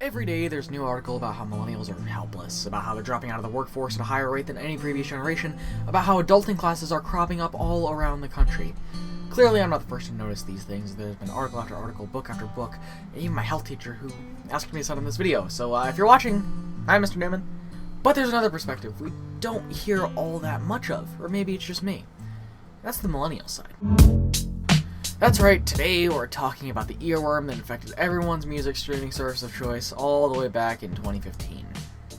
Every day there's a new article about how millennials are helpless, about how they're dropping out of the workforce at a higher rate than any previous generation, about how adulting classes are cropping up all around the country. Clearly I'm not the first to notice these things. There's been article after article, book after book, and even my health teacher who asked me to send him this video. So if you're watching, hi Mr. Newman. But there's another perspective we don't hear all that much of, or maybe it's just me. That's the millennial side. That's right, today we're talking about the earworm that infected everyone's music streaming service of choice all the way back in 2015.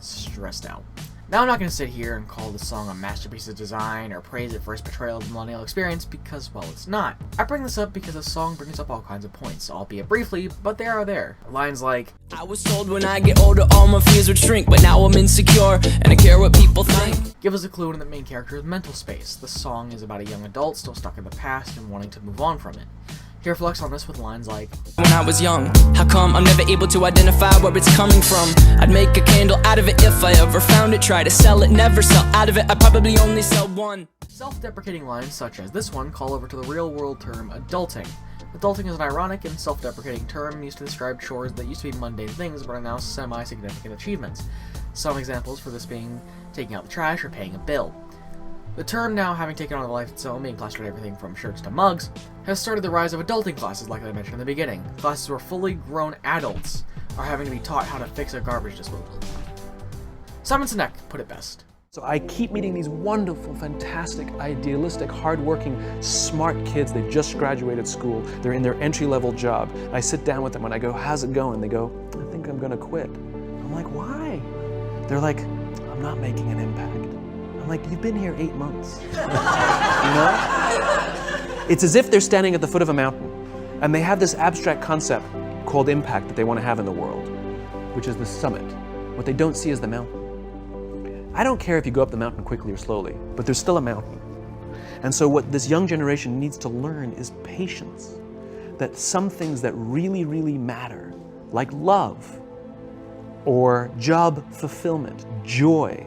Stressed out. Now I'm not going to sit here and call this song a masterpiece of design or praise it for its portrayal of the millennial experience because, well, it's not. I bring this up because the song brings up all kinds of points, albeit briefly, but they are there. Lines like, I was told when I get older all my fears would shrink, but now I'm insecure and I care what people think. Give us a clue in the main character's mental space. The song is about a young adult still stuck in the past and wanting to move on from it. He reflects on this with lines like, when I was young, how come I'm never able to identify where it's coming from? I'd make a candle out of it if I ever found it, try to sell it, never sell out of it, I probably only sell one. Self-deprecating lines such as this one call over to the real-world term adulting. Adulting is an ironic and self-deprecating term used to describe chores that used to be mundane things but are now semi-significant achievements. Some examples for this being taking out the trash or paying a bill. The term, now having taken on a life of its own, being plastered everything from shirts to mugs, has started the rise of adulting classes like I mentioned in the beginning. Classes where fully grown adults are having to be taught how to fix a garbage disposal. Sinek put it best. So I keep meeting these wonderful, fantastic, idealistic, hardworking, smart kids. They just graduated school. They're in their entry-level job. I sit down with them and I go, how's it going? They go, I think I'm gonna quit. I'm like, why? They're like, I'm not making an impact. I'm like, you've been here 8 months. You know? It's as if they're standing at the foot of a mountain and they have this abstract concept called impact that they want to have in the world, which is the summit. What they don't see is the mountain. I don't care if you go up the mountain quickly or slowly, but there's still a mountain. And so what this young generation needs to learn is patience. That some things that really, really matter, like love, or job fulfillment, joy,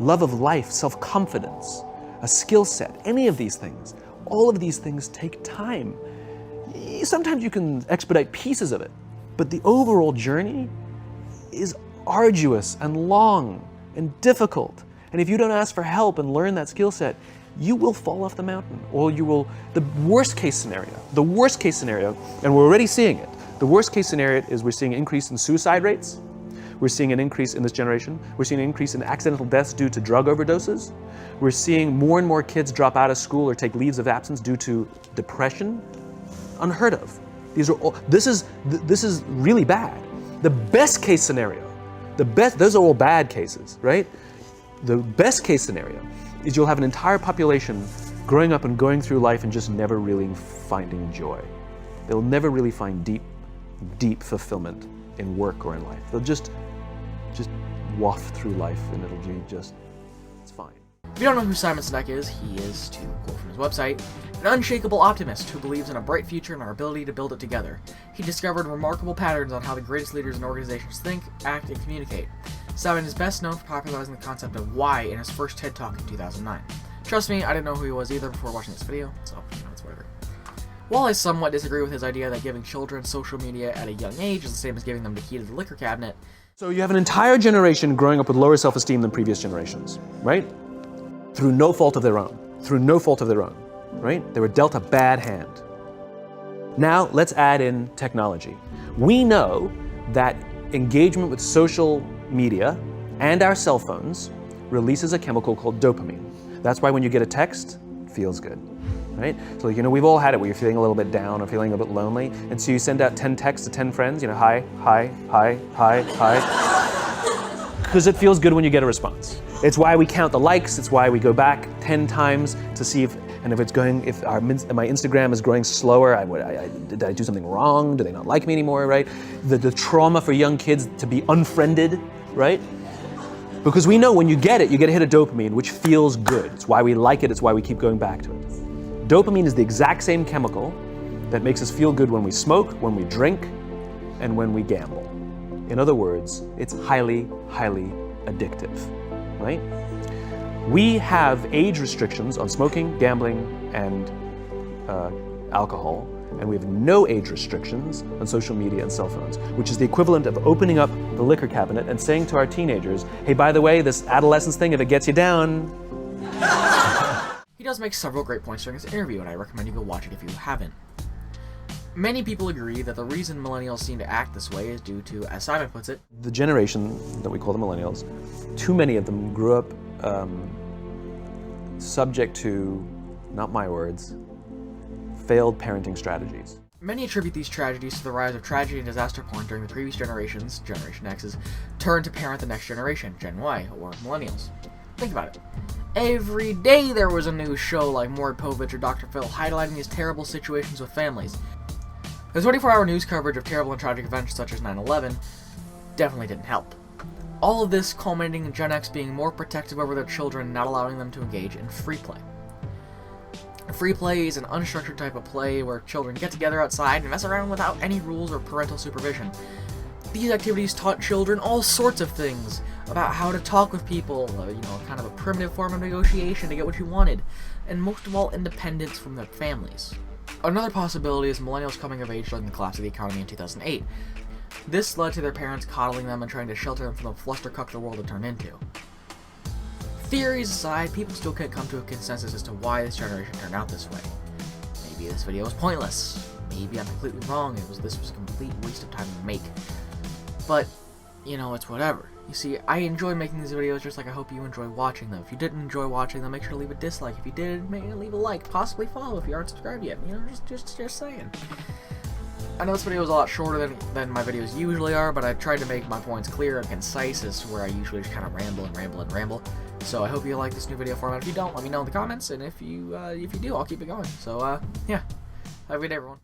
love of life, self-confidence, a skill set, any of these things, all of these things take time. Sometimes you can expedite pieces of it, but the overall journey is arduous and long and difficult. And if you don't ask for help and learn that skill set, you will fall off the mountain, or you will, the worst case scenario, and we're already seeing it, the worst case scenario is we're seeing an increase in suicide rates. We're seeing an increase in this generation. We're seeing an increase in accidental deaths due to drug overdoses. We're seeing more and more kids drop out of school or take leaves of absence due to depression. Unheard of. These are all, this is really bad. The best case scenario, those are all bad cases, right? The best case scenario is you'll have an entire population growing up and going through life and just never really finding joy. They'll never really find deep fulfillment in work or in life. They'll just waft through life and it'll be just, it's fine. If you don't know who Simon Sinek is, he is, to quote from his website, an unshakable optimist who believes in a bright future and our ability to build it together. He discovered remarkable patterns on how the greatest leaders and organizations think, act, and communicate. Simon is best known for popularizing the concept of why in his first TED Talk in 2009. Trust me, I didn't know who he was either before watching this video, so it's whatever. While I somewhat disagree with his idea that giving children social media at a young age is the same as giving them the key to the liquor cabinet. So you have an entire generation growing up with lower self-esteem than previous generations, right? Through no fault of their own, right? They were dealt a bad hand. Now let's add in technology. We know that engagement with social media and our cell phones releases a chemical called dopamine. That's why when you get a text, it feels good. Right? So, we've all had it where you're feeling a little bit down or feeling a bit lonely, and so you send out 10 texts to 10 friends, hi, hi, hi, hi, hi, because it feels good when you get a response. It's why we count the likes, it's why we go back 10 times to see if my Instagram is growing slower, did I do something wrong? Do they not like me anymore, right? The trauma for young kids to be unfriended, right? Because we know when you get it, you get a hit of dopamine, which feels good. It's why we like it, it's why we keep going back to it. Dopamine is the exact same chemical that makes us feel good when we smoke, when we drink, and when we gamble. In other words, it's highly, highly addictive, right? We have age restrictions on smoking, gambling, and alcohol And we have no age restrictions on social media and cell phones, which is the equivalent of opening up the liquor cabinet and saying to our teenagers, hey, by the way, this adolescence thing, if it gets you down. He does make several great points during this interview, and I recommend you go watch it if you haven't. Many people agree that the reason millennials seem to act this way is due to, as Simon puts it, The generation that we call the millennials, too many of them grew up subject to, not my words, failed parenting strategies. Many attribute these tragedies to the rise of tragedy and disaster porn during the previous generations, Generation X's, turn to parent the next generation, Gen Y, or millennials. Think about it. Every day there was a new show like Maury Povich or Dr. Phil highlighting these terrible situations with families. The 24-hour news coverage of terrible and tragic events such as 9/11 definitely didn't help. All of this culminating in Gen X being more protective over their children and not allowing them to engage in free play. Free play is an unstructured type of play where children get together outside and mess around without any rules or parental supervision. These activities taught children all sorts of things about how to talk with people, kind of a primitive form of negotiation to get what you wanted, and most of all, independence from their families. Another possibility is millennials coming of age during the collapse of the economy in 2008. This led to their parents coddling them and trying to shelter them from the flustercuck the world had turned into. Theories aside, people still can't come to a consensus as to why this generation turned out this way. Maybe this video was pointless. Maybe I'm completely wrong. This was a complete waste of time to make. But, it's whatever. You see, I enjoy making these videos just like I hope you enjoy watching them. If you didn't enjoy watching them, make sure to leave a dislike. If you did, leave a like. Possibly follow if you aren't subscribed yet. Just saying. I know this video is a lot shorter than my videos usually are, but I tried to make my points clear and concise as to where I usually just kind of ramble. So I hope you like this new video format. If you don't, let me know in the comments, and if you do, I'll keep it going. So, yeah. Have a good day, everyone.